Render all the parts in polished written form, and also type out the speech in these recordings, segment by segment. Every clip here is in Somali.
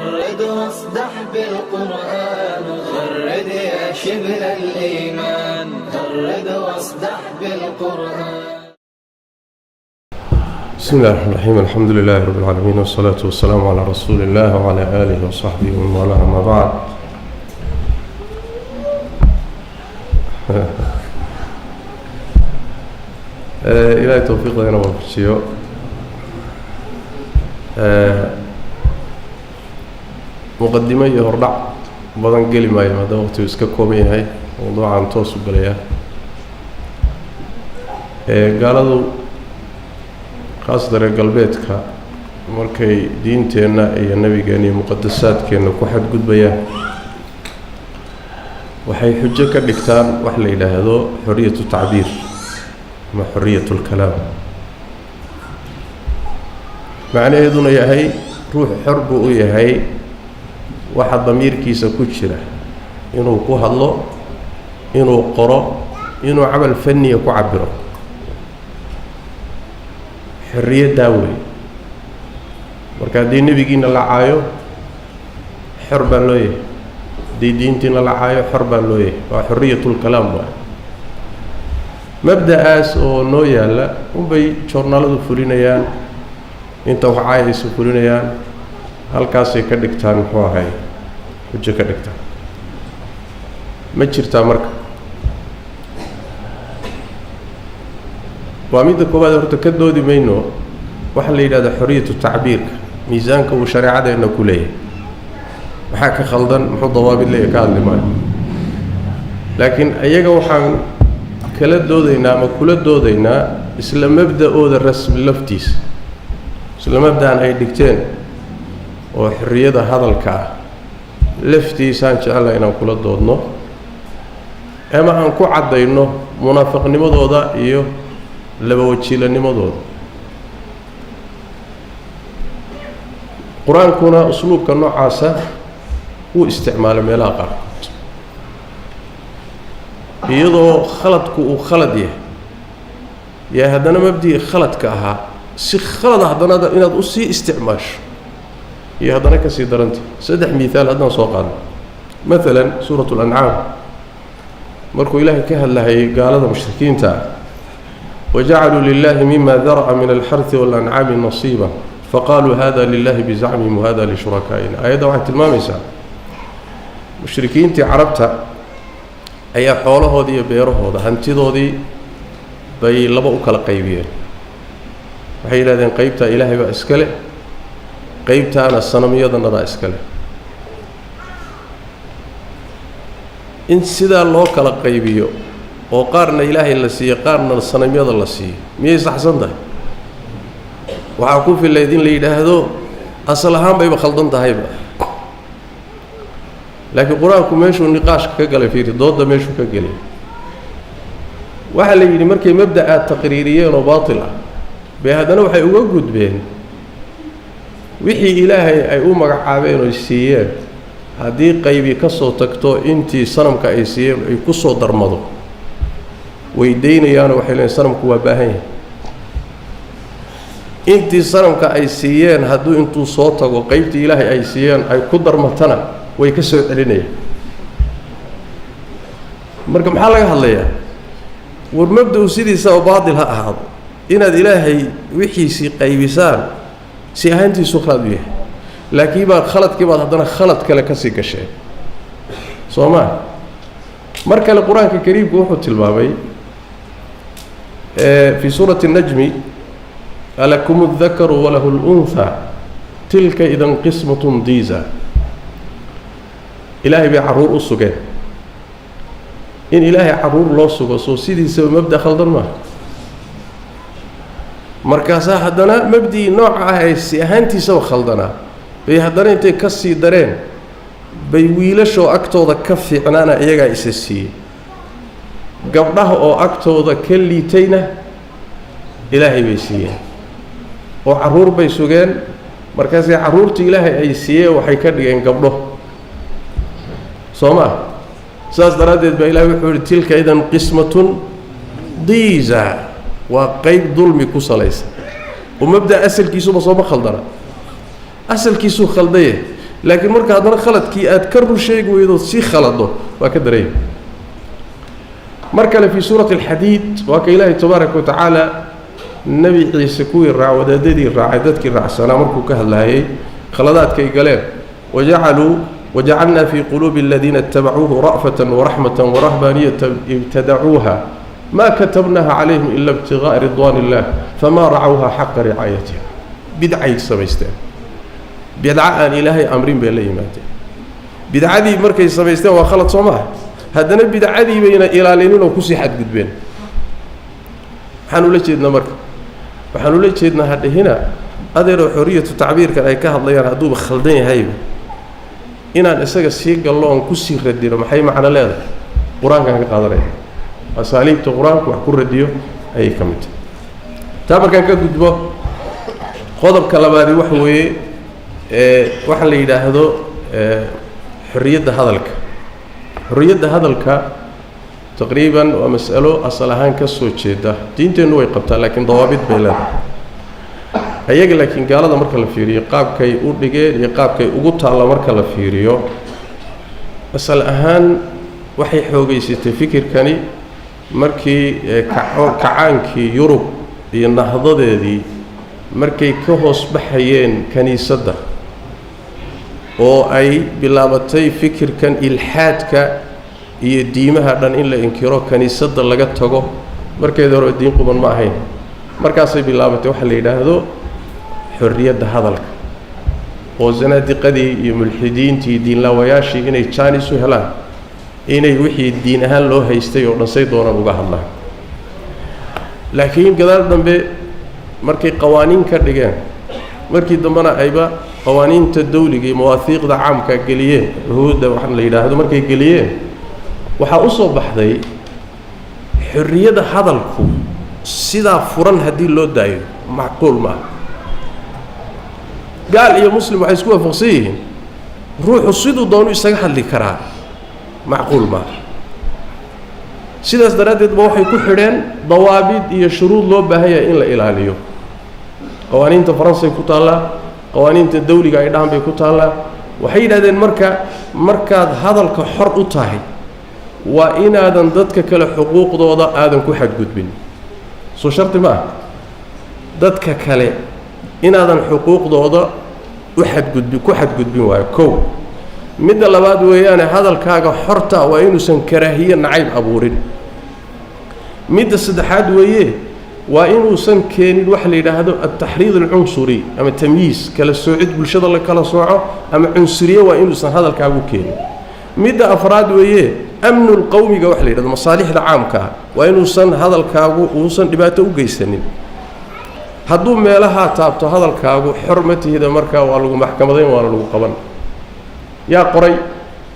غرد واصدح بالقرآن غرد يا شبل الإيمان غرد واصدح بالقرآن. بسم الله الرحمن الرحيم. الحمد لله رب العالمين والصلاة والسلام على رسول الله وعلى آله وصحبه ومن والاه. أما بعد، إلهي توفيق لنا وفرسيو. مقدمة يهرع بدن قلي ما هذا وقت يسككومي هاي موضوع عن توسب بليا. قالوا خاصة قلبيتك markay diinteena iyo nabigeena muqaddasaadkeena ku xad gudbayaan waxay xujo ka dhigtaan wax la yiraahdo xoriyatu ta'biir ama xoriyatu kalaam. macnaheeduna yahay ruux xor buu u yahay waxa damiirkiisa ku jira inuu ku hadlo, inuu qoro, inuu amal fanniya ku cabiro. xorriyada way marka haddii nabigiina la caayo xor baa loo yahay, haddii diintiina la caayo xor baa loo yahay. waa xorriyatul kalaam. waa mabda'aas oo noo yaalla unbay joornaaladu fulinayaan, inta wax caayaysa fulinayaan, halkaasay ka dhigtaan muxuu ahay xujo ka dhigtaan. ma jirtaa marka waa midda koowaad horta ka doodi mayno waxa la yidhahdo xoriyatu tacbiirka miisaanka uu shareecadeena ku leeyahay maxaa ka khaldan, muxuu dawaabid leeyahay ka hadli maayo. laakiin ayaga waxaan kala doodaynaa ama kula doodaynaa isla mabda'ooda rasmi laftiisa, isla mabda'an ay dhigteen oo xorriyada hadalka ah laftiisaan jecelahay inaan kula doodno ama aan ku caddayno munaafiqnimadooda iyo laba wajiilanimadooda. qur-aankuna usluubka noocaasa uu isticmaalo meelaha qaarkood iyadoo khaladku uu khalad yahay yaa haddana mabdii khaladka ahaa si khalada haddana inaad u sii isticmaasho iyo haddana ka sii daranta. saddex miaal haddaan soo qaadno. maalan suurat اlancaam markuu ilaahay ka hadlahayay gaalada mushrikiinta ah وجعلوا لله مما ذرأ من الحرث والأنعام نصيبا فقالوا هذا لله بزعمهم وهذا لشركائنا. أيضا واحد المامسة مشركين تعربتها أي حوله ذي بيره هذا هنتظر ذي بي لبؤ كلا قيبين وحين هذا قيبتها إلهي بأسكله قيبتها أنا الصنمية ذا أسكله إن سيدا الله كلا قيبيه oo qaarna ilaahay la siiyay qaarna sanamyada la siiyay miyay saxsan tahay? waxaa ku filayd in la yidhaahdo asal ahaan bayba khaldan tahayba. laakiin qur-aanku meeshuu niqaashka ka galay fiiri dooda meeshuu ka gelay waxaa la yidhi markay mabda'a taqriiriyeen oo baatil ah bay haddana waxay uga gudbeen wixii ilaahay ay u magacaabeen oo siiyeen haddii qaybi ka soo tagto intii sanamka ay siiyeen ay ku soo darmado weydiinayaano waxay leeyihiin sanamku waa baahan yahay. intii sanamka ay siiyeen hadduu intuu soo tago qaybtii ilaahay ay siiyeen ay ku darmatana way ka soo celinayaan. marka maxaa laga hadlayaa? war mabda'u sidiisaba baatil ha ahaado inaad ilaahay wixiisii qaybisaan si ahaantiisu khalad u yahay, laakiin baad khaladkii baad haddana khalad kale ka sii gasheen soo maa. mar kale qur-aanka kariimku wuxuu tilmaamay في سورة النجم ألكم الذكر وله الأنثى تلك إذا قسمة ضيزى. إلهي بعرور السجان إن إلهي عرور الله سجى سو سيدي سوى مبدأ خلدر ما مركزها هدنا مبدي نوع هانتي سوى خلدنا بيهدنا أنت كسي درين بيويلشوا أكتر كفي عنانا إيجا إساسي gabdhaha oo agtooda ka liitayna ilaahay bay siiyeen oo caruur bay sugeen markaas caruurtii ilaahay ay siiyeen waxay ka dhigeen gabdho soo ma. saas daraadeed baa ilaahay wuxuu yidhi tilka idan qismatun diiza waa qayb dulmi ku salaysan oo mabda asalkiisuba soo ma khaldana asalkiisu khaldaye laakiin marka haddana khaladkii aad ka run sheegi weydo si khalado waa ka dareey mar kale fi suurati alxadiid waa ka ilaahay tabaaraka wa tacaala nabi ciise kuwii wadaadadii raacay dadkii raacsanaa markuu ka hadlayay khaladaadkay galeen وجعلنا في قلوب الذين اتبعوه رأفة ورحمة ورهبانية ابتدعوها ما كتبناها عليهم إلا ابتغاء رضوان الله فما رعوها حق رعايتها بدعي سميستان بدعاء إلهي أمرين بالله ماتين بدعاء دي مركز سميستان وخلط صماه هذا بدعاء دي بين إلى لينين وكسي حد قد بين حنو لجيدنا مركز وحنو لجيدنا هذا هنا أدير حرية التعبير كان أي كهض ليان هدوب خلدين هايبه inaan isaga sii gallo oon ku sii radino maxay macno leedahay qur-aankaan ka qaadanaya asaaliibta qur-aanku wax ku radiyo ayay ka mid tahay taa markaan ka gudbo qodobka labaadi waxa weeye waxaa la yidhaahdo xorriyadda hadalka taqriiban waa mas'alo asal ahaan ka soo jeeda diinteennu way qabtaa laakiin dawaabid bay leedahay ayaga laakiin gaalada marka la fiiriyo qaabkay u dhigeen iyo qaabkay ugu taalla marka la fiiriyo asal ahaan waxay xoogaysatay fikirkani markii kacaankii yurub iyo nahdadeedii markay ka hoos baxayeen kaniisadda oo ay bilaabatay fikirkan ilxaadka iyo diimaha dhan in la inkiro kaniisadda laga tago markeeda hore diin quban ma ahayn markaasay bilaabatay waxa la yidhaahdo xorriyadda hadalka oo zanaadiqadii iyo mulxidiintii diinlaawayaashii inay jaanis u helaan inay wixii diin ahaan loo haystay oo dhan say doonaan uga hadlaan laakiin gadaal dambe markay qawaaniin ka dhigeen markii dambena ayba qawaaniinta dawliga iyo mawaahiiqda caamka geliyeen cuhuudda waxaan la yidhaahdo markay geliyeen waxaa u soo baxday xorriyadda hadalku sidaa furan haddii loo daayo macquul maaha gaal iyo muslim waxay isku waafaqsan yihiin ruuxu siduu doonu isaga hadli karaa macquul maaha sidaas daraaddeed ba waxay ku xidheen dawaabid iyo shuruud loo baahan yahay in la ilaaliyo qawaaniinta faransay ku taallaa qawaaniinta dawliga ay dhahan bay ku taallaa waxay yidhahdeen markaad hadalka xor u tahay waa inaadan dadka kale xuquuqdooda aadan ku xadgudbin soo sharti ma ah dadka kale inaadan xuquuqdooda ku xadgudbin waayo kow midda labaad weeyaane hadalkaaga xorta waa inuusan karaahiye nacayb abuurin midda saddexaad weeye waa inuusan keenin waxa la yidhaahdo altaxriid alcunsuri ama tamyiis kala soocid bulshada la kala sooco ama cunsuriye waa inuusan hadalkaagu keenin midda afraad weeye amnul qowmiga waxa la yidhahdo masaalixda caamka ah waa inuusan hadalkaagu uusan dhibaato u geysanin hadduu meelahaa taabto hadalkaagu xor ma tihida markaa waa lagu maxkamadayn waana lagu qaban yaa qoray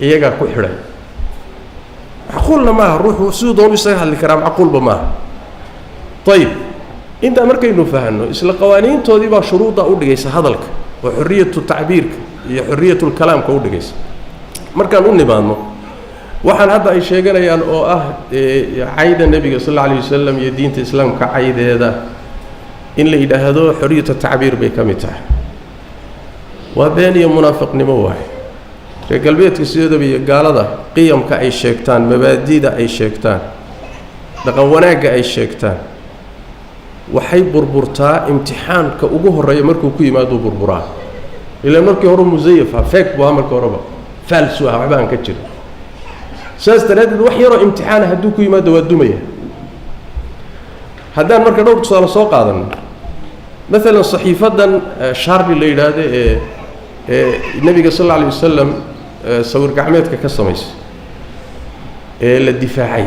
iyagaa ku xidhay macquulna maaha ruuxu siduu doonu isaga hadli karaa macquulba maaha ayib intaa markaynu fahanno isla qawaaniintoodii baa shuruudda u dhigaysa hadalka oo xorriyatu tacbiirka iyo xorriyatulkalaamka u dhigaysa markaan u nimaadno waxaan hadda ay sheeganayaan oo ah cayda nebiga sal alla alayh wasalam iyo diinta islaamka caydeeda in la yidhaahdo xorriyatu tacbiir bay ka mid tahay waa been iyo munaafiqnimo waaye reer galbeedka sidoodaba iyo gaalada qiyamka ay sheegtaan mabaadida ay sheegtaan dhaqan wanaagga ay sheegtaan waxay burburtaa imtixaanka ugu horreeya markuu ku yimaado burburaa ilaa markii hore musayaf ah feeg buu ahaa markii horeba faalsu ah waxba aan ka jirin saas daraaddeed wax yaroo imtixaana hadduu ku yimaado waa dumaya haddaan marka dhowr tusaale soo qaadanno maalan saxiifadan sharli la yidhaahdo ee nebiga sal alla alay wasalam sawir gacmeedka ka samaysay ee la difaacay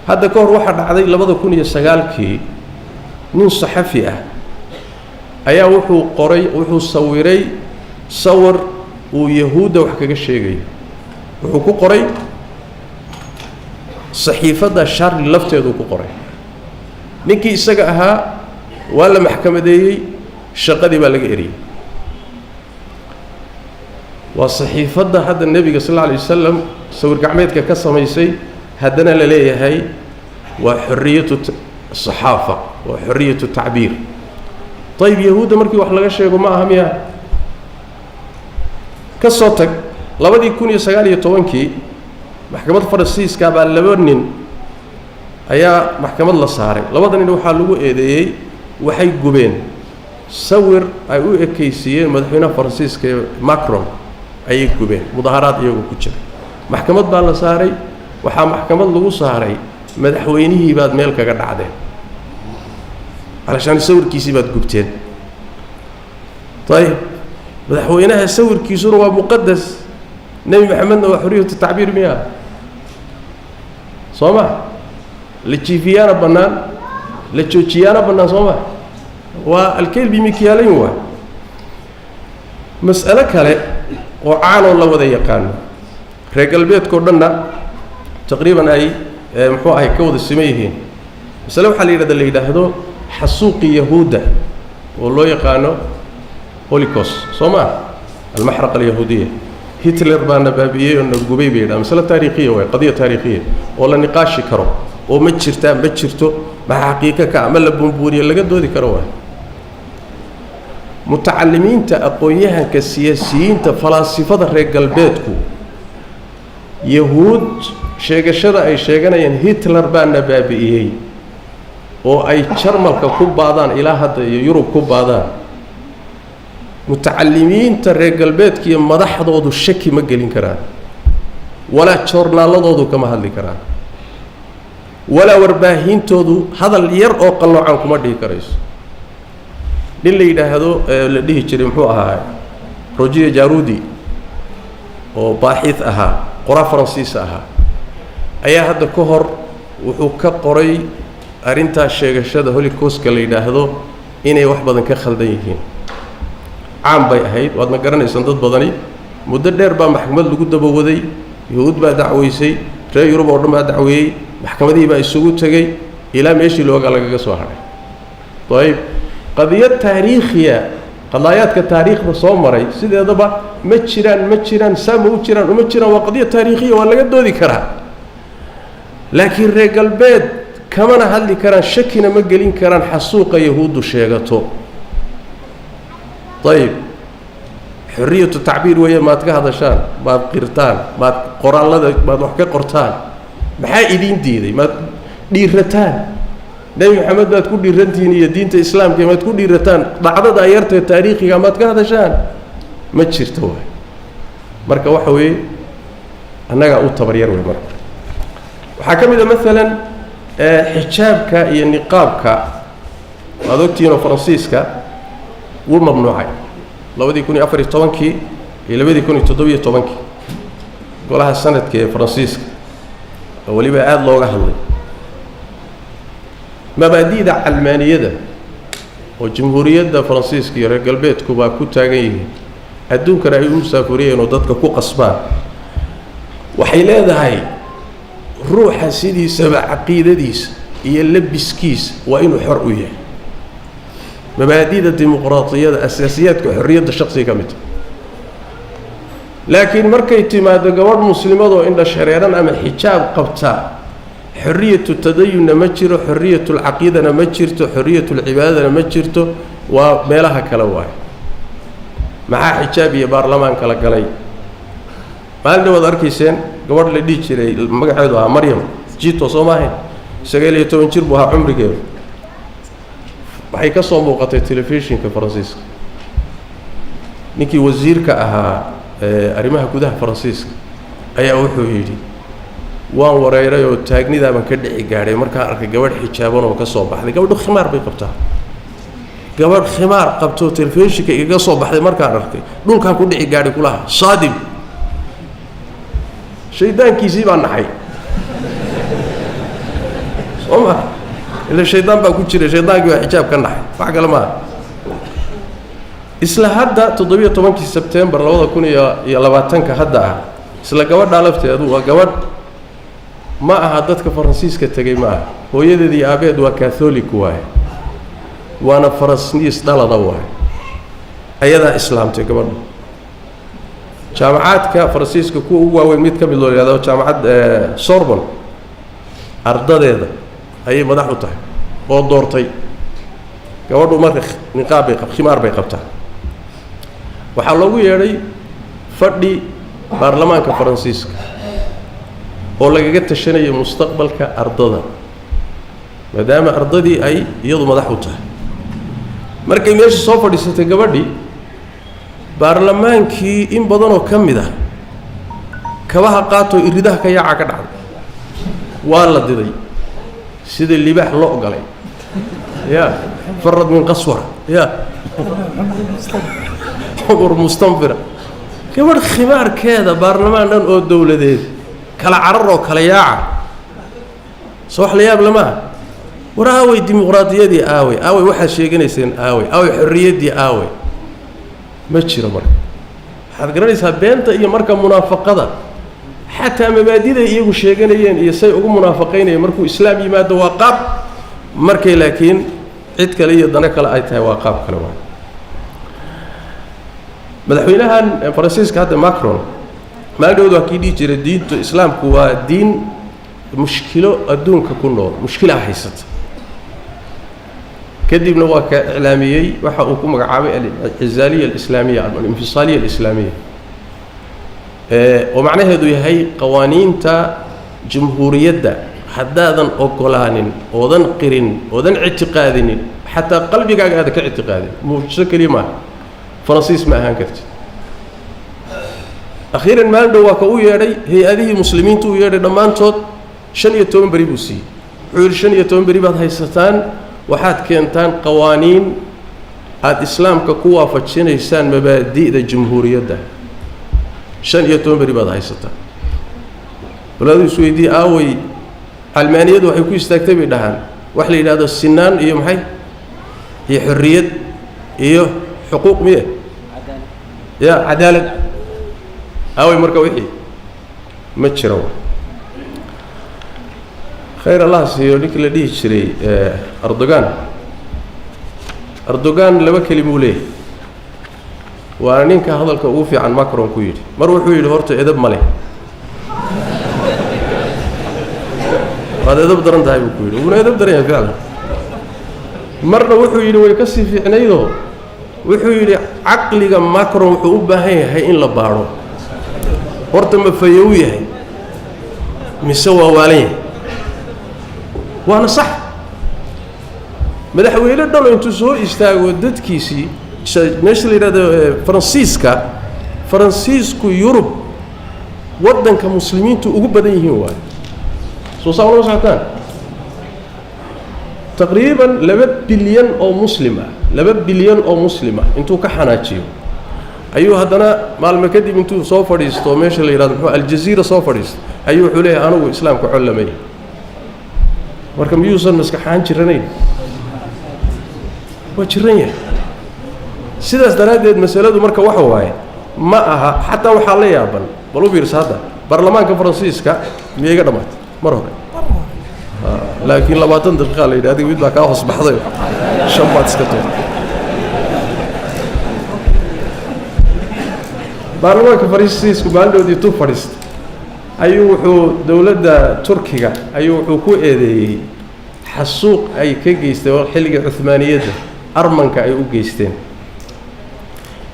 hadda ka hor waxaa dhacday 2009kii nin saxafi ah ayaa wuxuu sawiray sawir uu yahuudda wax kaga sheegayo wuxuu ku qoray saxiifadda sharli lafteedu ku qoray ninkii isaga ahaa waa la maxkamadeeyey shaqadii baa laga eriyey waa saxiifadda hadda nebiga sal alla alay wasalam sawir gacmeedka ka samaysay haddana la leeyahay waa xorriyatu saxaafa waa xorriyatu tacbiir ayib yahuudda markii wax laga sheego ma aha miya kasoo tag 2019 maxkamad Faransiiska baa laba nin ayaa maxkamad la saaray labada nin waxaa lagu eedeeyay waxay gubeen sawir ay u ekeysiyeen madaxweynaha Faransiiska Macron ay gubeen mudaharaad iyagu ku jira maxkamad baa la saaray waxaa maxkamad lagu saaray madaxweynihii baad meel kaga dhacdeen علشان يصور كيسي بعد قبتين طيب مدحوينها يصور كيسون ومقدس نبي محمد وحرية التعبير مياه صوما لتشيفيانا بنان لتشوتشيانا بنان صوما والكيل بمكيالين هو مسألة كله وعانو الله وذا يقان رجال بيت كورنا تقريبا أي محوها يكود السميهين مسألة حليلة اللي يدهدو حسوق يهودا والله يقانو هوليكوست صوما المحرقة اليهودية هتلر بانا بابيه ونقوبي بيدا مسألة تاريخية وهي قضية تاريخية ولا نقاش كرو ومتشرتان بتشرتو مع حقيقة كعمل بونبونية اللي قدو ذي كروه متعلمين تأقويها كسياسيين تفلاسفة الرجال بيتكو يهود شيء شرع أي شيء ين هتلر بانا بابيه oo ay jarmalka ku baadaan ilaa hadda iyo Yurub ku baadaan mutacallimiinta reer galbeedka iyo madaxdoodu shaki ma gelin karaan wala joornaaladoodu kama hadli karaan wala warbaahintoodu hadal yar oo qaloocan kuma dhigi karayso nin la yiraahdo la dhihi jiray muxuu ahaa Roger Jarudi oo baaxith ahaa qora Faransiis ahaa ayaa hadda ka hor wuxuu ka qoray arinta sheegashada Holocaust ka la yiraahdo inay wax badan ka khaldan yihiin عام bay ahayd waad ma garanaysan dad badani muddo dheer baa maxkamad lagu dabawaday yahuud baa dacweysay reer Yurub oo dhan baa dacweeyay maxkamadii baa isugu tagay ilaa meeshii looga laga soo haray طيب qadiyad taariikhiya qadaayadka taariikhda soo maray sideedaba ma jiraan saamo u jiraan uma jiraan waa qadiyad taariikhiya waa laga doodi karaa laakiin reer galbeed كمان هذي كران شكنا مجلين كران حسوق يهود وشيغتو طيب حرية التعبير وهي ما تقهد شان ما قرتان ما قرآن لذا ما نحكي قرتان محايدين ديدي ما ديرتان نبي محمد ما تكون ديرتين هي دين الإسلام كما تكون ديرتان بعض دايرته التاريخي ما تقهد شان ما تشرتوه مركا وحوي أنا قاعد تبرير ومركا وحكم إذا مثلا حجابك iyo niqaabka adogtiina Faransiiska wuu mamnuucay 2014 iyo 2017 golaha sanadka ee Faransiiska waliba aad looga hadlay mabaadiida calmaaniyada oo jamhuuriyadda Faransiiska iyo reer galbeedku baa ku taagan yihiin adduunka ay u saafuriyeen oo dadka ku qasbaan waxay leedahay ruuxa sidiisaba caqiidadiisa iyo labiskiisa waa inuu xor u yahay mabaadiida dimuqraadiyada asaasiyaadka xorriyadda shakhsiga kamid laakiin markay timaado gabadh muslimad oo indha shareeran ama xijaab qabta xorriyatu tadayun ma jiro xorriyatu alcaqiidana ma jirto xorriyatu alcibaadana ma jirto waa meelaha kala waay maxaa xijaab iyo baarlamaan kala galay maalin wad arkayseen gabadh la dhigi jiray magaceedu ah Maryam Jito Soomaaliya 19 jir buu ahaa cumrigeedu waxay ka soo muuqatay telefishinka Faransiiska ninkii wasiirka ahaa arrimaha gudaha Faransiiska ayaa wuxuu yiri waan wareeray oo taagnida baan ka dhici gaaray markaa arkay gabadh xijaaban oo ka soo baxday gabadhu khimaar bay qabtaa gabadh khimaar qabto telefishinka iga soo baxday markaa arkay dhulkan ku dhici gaaray kulaha saadim شيطان كيسي بان نحي صوما إلا الشيطان بقى كتير الشيطان كيو حجاب كان نحي فحق لما إسلا هدا تضبية 8 سبتمبر لوضا كون يا لباتنك هدا إسلا قواد دالفت يا دو قواد ما أهدتك فرنسيسكا تجي معه هو يدي أبيض وكاثوليك واحد وأنا فرنسيس دالا ضواحد أيضا إسلام تقبل جامعات كفرنسيسكا كو واوين ميد كميد لو يراهدو جامعات سوربون ardadeda ayay madax u tahay oo doortay gabadhu marka niqaab bay khimaar bay qabtaa waxa loogu yeeray fadhi baarlamaanka faransiiska oo lagaga tashanayo mustaqbalka ardada maadaama ardadii ay iyadu madax u tahay markay meesha soo fadhiisatay gabadhii baarlamaankii in badanoo ka mid ah kabaha qaatoo iridaha ka yaaca ka dhacday waa la diday sida libaax loo galay ya farad min qaswara ya xubur mustanfira gabadh khimaarkeeda baarlamaan dhan oo dowladeed kala carar oo kala yaaca soo wax la yaab lama war aaway dimuqraadiyadii aaway waxaad sheeganayseen aaway xorriyaddii aaway ma jiro marka waxaad garanaysaa beenta iyo marka munaafaqada xataa mabaadiday iyagu sheeganayeen iyo say ugu munaafaqaynayeen markuu islaam yimaado waa qaab markay laakiin cid kale iyo dano kale ay tahay waa qaab kale waa madaxweynahan faransiiska hadda Macron maaldhowd waa kii dhihi jiray diinta islaamku waa diin mushkilo adduunka ku nool mushkila haysata kadibna waa ka iclaamiyey waxa uu ku magacaabay al-infisaaliya al-islaamiya al-infisaaliya al-islaamiya oo macnaheedu yahay qawaaniinta jumhuuriyadda haddaadan ogolaanin oodan qirin oodan ictiqaadinin xataa qalbigaaga aad ka ictiqaadin muujiso kaliya maaha faransiis ma ahaan kartid akhiiran maaldhow waa ka u yeedhay hay-adihii muslimiintu u yeedhay dhammaantood 15 beri buu siiyey wuxuu yidhi 15 beri baad haysataan waxaad keentaan qawaaniin aada islaamka ku waafajinaysaan mabaadi'da jumhuuriyadda 15 beri baad haysataan walaadu isweydiiyey aaway almaaniyadu waxay ku istaagtay bay dhahaan wax la yidhaahdo sinaan iyo maxay iyo xorriyad iyo xuquuq miye ya cadaalad aaway marka wixii ma jiro khayr allah siiyo ninkii la dhihi jiray Erdogan laba kelimo uu leeyahay waa ninka hadalka ugu fiican Macron ku yidhi mar wuxuu yidhi horta edab ma leh waad edab daran tahay buu ku yidhi wuuna edab daran yahay ficlan marna wuxuu yidhi way ka sii fiicnaydoo wuxuu yidhi caqliga Macron wuxuu u baahan yahay in la baadho horta ma fayow yahay mise waa waalan yahay waana sax madaxweyne dhan intuu soo istaago dadkiisii meesha la yidhaahdo faransiisku yurub waddanka muslimiintu ugu badan yihiin waayo soo saa ula socotaan taqriiban 2 bilyan oo muslima intuu ka xanaajiyo ayuu haddana maalmo kadib intuu soo fadhiisto meesha la yidhahdo muxuu aljaziira soo fadhiisto ayuu wuxuu leeyahay anigu islaamka collamay marka miyuusan maskaxaan jiranayn waa jiran yahay sidaas daraaddeed masaladu marka waxa waaye ma aha xataa waxaa la yaaban bal u fiirsa hadda baarlamaanka faransiiska miyay ga dhamaatay mar hore laakiin 20 daqiiqa la yidhi adiga mid baa kaa hoos baxday 5 baad iska toogtay baarlamaanka faransiisku maaldhoodii intuu fadhiistay ayuu wuxuu dowladda turkiga ayuu wuxuu ku eedeeyey xasuuq ay ka geysteen xilliga cuthmaaniyadda armanka ay u geysteen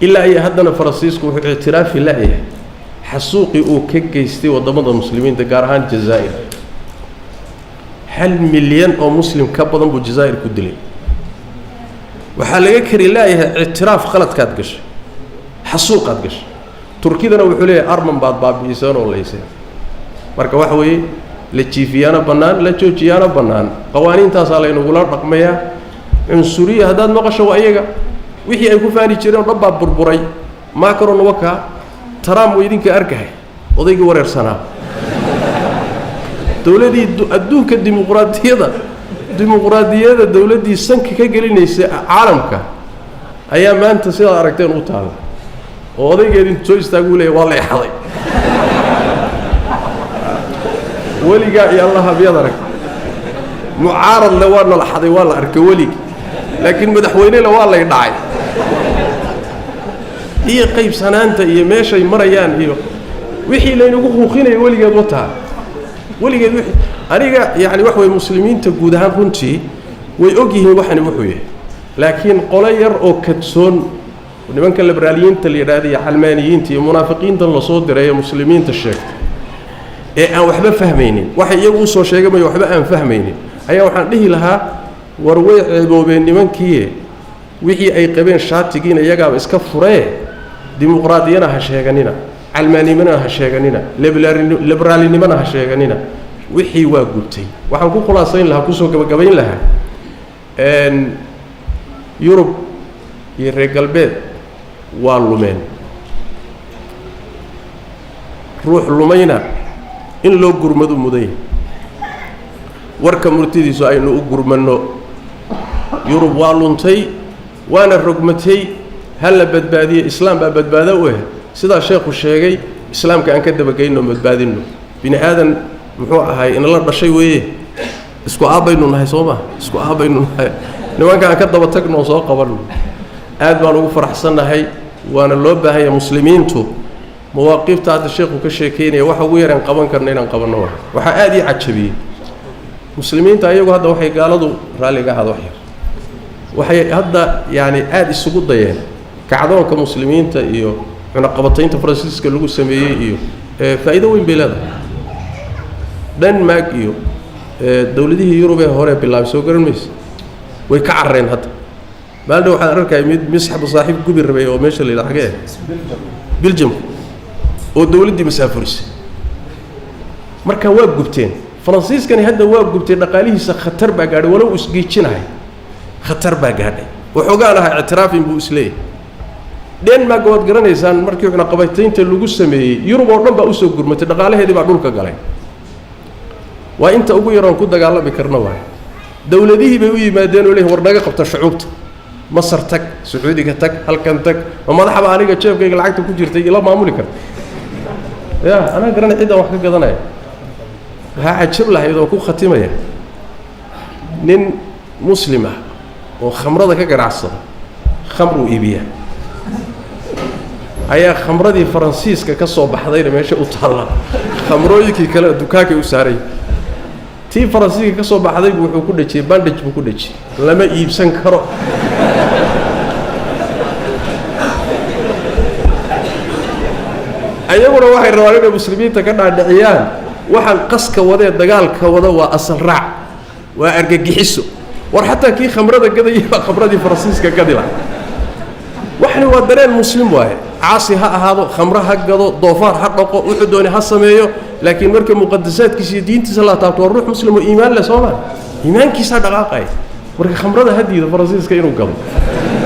ilaa ay haddana faransiisku wuxuu ictiraafi la'yahay xasuuqii uu ka geystay waddamada muslimiinta gaar ahaan jazaa'ir 1 milyan oo muslim ka badan buu jazaa'ir ku dilay waxaa laga kari la'yahay ictiraaf khaladkaad gashay xasuuqaad gashay turkidana wuxuu leeyahay arman baad baabi'iseen oo laysay marka waxa weeye la jiifiyaana bannaan la joojiyaana bannaan qawaaniintaasaa laynagula dhaqmayaa cunsuriya haddaad maqasho waa iyaga wixii ay ku faani jireen oo dhan baa burburay Macron waka Trump way idinka arkahay odaygii wareersanaa dowladii adduunka dimuqraadiyada dowladii sanka ka gelinaysa caalamka ayaa maanta sidaad aragteen u taala oo odaygeedii soo istaagu leeyahay waa la xaday weligaa iyo allah abiyad arag mucaarad la waa la xaday waa la arkay welig laakiin madaxweyne la waa la dhacay iyo qaybsanaanta iyo meeshay marayaan iyo wixii laynagu xuuqinay weligeed wataa weligeed wixii aniga yaani wax way muslimiinta guud ahaan runtii way og yihiin waxani wuxuu yahay laakiin qolo yar oo kadsoon ونمانك الليبراليين اللي يرادي علمانيين تي منافقين دل صوت دري مسلمين تشيك إيه أو وحبة فهميني واحد يقول صو شيء ما يوحبة أن فهميني أيوة وحن به لها وروي بين نمانكيه وحي أي قبين شاتجين يجاب إسكفرة ديمقراطينا هالشيء علماني منها هالشيء ليبرالي منها هالشيء وحي واجبتي وحنقول خلاصين لها كوسو قبين لها إن يوروب يرجل بيت واللومين روح لومينا إن لو جرمدو مدين ورك مرتدي سواء إنه جرمنو يوروب واللونتي وانا الرقمتي هلا بدبادية إسلام بدبادوه سيدا الشيخ الشيخي إسلام كان كدب جينه بدبادينه بين هذا محوها هاي إن الله بشيء ويه اسكو أبينو نهاي صوبه اسكو أبينو نهاي نوان كان كدب تكنو صوق قبل أدوان وفرح سنة هاي وانا اللوبة هي مسلمين تو مواقف تاعت الشيخ وكشيكيني وحا ويران قبن كرنين قبن نوح وحا آدي عجبي مسلمين تايقو هذا وحي قالوا رالي هذا وحي وحي هذا يعني آدي السقوط ضيان كعدوان كمسلمين تايو عنا قبطين تفرنسيسكا لغو سميه إيو فايدة وين بلاده دنمارك إيو دولته يوروبيا هوري بالله بسوكر الميس ويكعرين هذا مالده وحا أركا يميد مسحب صاحب قبير ربي وميشا اللي لحقاه بلجم ودولتي مسافرس marka waa gubteen Faransiiskani hadda waa gubtay dhaqaalihiisa khatar baa gaadhay walow isgeejinahay khatar baa gaadhay wuxuu lahaa i'tiraafin buu isleey Denmark waad garanaysaan markii uu qabaytaynta lagu sameeyay Yurub oo dhan baa u soo gurmatay dhaqaalaheedii baa dhulka galay waa inta ugu yaraan ku dagaalami karna waa dawladihii bay u yimaadeen oo leeyahay war naga qabta shucuubta Masar tag Sacuudiga tag halkan tag madaxba aniga jeebkayga lacagta ku jirtay ila maamuli karta يا أنا قرأنا عدة واحد قضنا ها عجب له إذا كو ختمة نين مسلمة وخمرة ذاك قرعصر خمر وإبية هيا خمرة دي فرنسيس كقصة بحضير ما يشاء وطلع خمرة يك كلا دكاك وساري تي فرنسيس كقصة بحضير بكل شيء باندج بكل شيء لما يبسن كرو ayaguna waxay rabaan inay muslimiinta ka dhaadhiciyaan waxaan qaska wada dagaalka wada waa asal raac waa argagixiso war hatta kii khamrada gadaya khamradii Faransiiska gadila waxna waa dareen muslim waaye caasi ha ahaado khamra ha gado doofaar ha dhaqo wuxuu doonay ha sameeyo laakiin marka muqaddasaadkiisa diintiisa la taabto ruux muslim oo iimaan leh Soomaali iimaankiisa dhaqaaqay marka khamrada hadiida Faransiiska inuu gado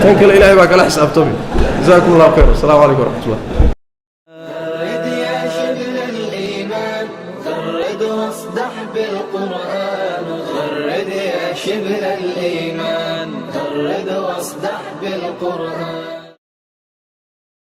tan kale Ilaahay baa kala xisaabtamay jazaakumullahu khayr assalamu alaykum wa rahmatullah واصدح بالقرآن غرد يا شبل الإيمان غرد واصدح بالقرآن